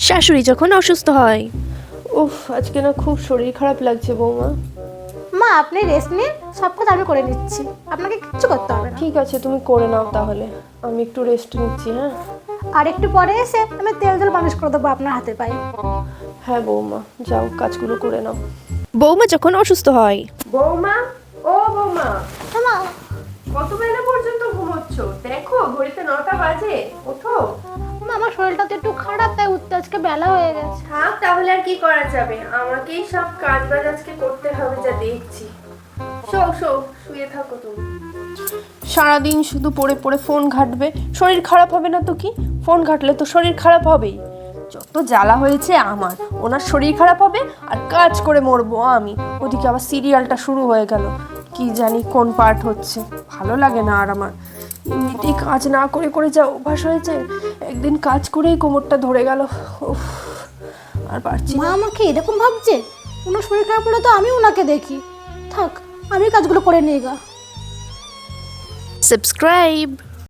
শাশুড়ি যখন অসুস্থ হয়। উফ, আজকে না খুব শরীর খারাপ লাগছে বৌমা। মা আপনি রেস্ট নিন, সব কাজ আমি করে নিচ্ছি, আপনাকে কিচ্ছু করতে হবে না। ঠিক আছে, তুমি করে নাও তাহলে, আমি একটু রেস্ট নিচ্ছি। হ্যাঁ আর একটু পরে এসে আমি তেল জল মালিশ করে দেবো আপনার হাতে পায়ে। হ্যাঁ বৌমা, যাও কাজগুলো করে নাও। বৌমা যখন অসুস্থ হয়। বৌমা, ও বৌমা, মা কত বেলা পর্যন্ত ঘুমোচ্ছ? দেখো ঘড়িতে 9টা বাজে, ওঠো। আমার শরীরটা তো একটু খারাপ, তাই উঠতে আজকে বেলা হয়ে গেছে। থাক তাহলে, আর কি করা যাবে, আমাকেই সব কাজ বাজ আজকে করতে হবে যা দেখছি। শুয়ে থাকো তুমি। সারাদিন শুধু পড়ে পড়ে ফোন ঘাঁটবে, শরীর খারাপ হবে না তো কি? ফোন ঘাঁটলে তো শরীর খারাপ হবেই। যত জ্বালা হয়েছে আমার, ওনার শরীর খারাপ হবে আর কাজ করে মরবো আমি। ওদিকে আবার সিরিয়ালটা শুরু হয়ে গেল, কি জানি কোন পার্ট হচ্ছে, ভালো লাগে না আর আমার। এমনিতেই কাজ না করে করে যা অভ্যাস হয়েছে, একদিন কাজ করেই কোমরটা ধরে গেল। উফ, আর পারছি মা না। আমাকে এরকম ভাবছে, ওনার শরীর খারাপ হলে তো আমি ওনাকে দেখি। থাক, আমি কাজগুলো করে নিয়ে গা। সাবস্ক্রাইব।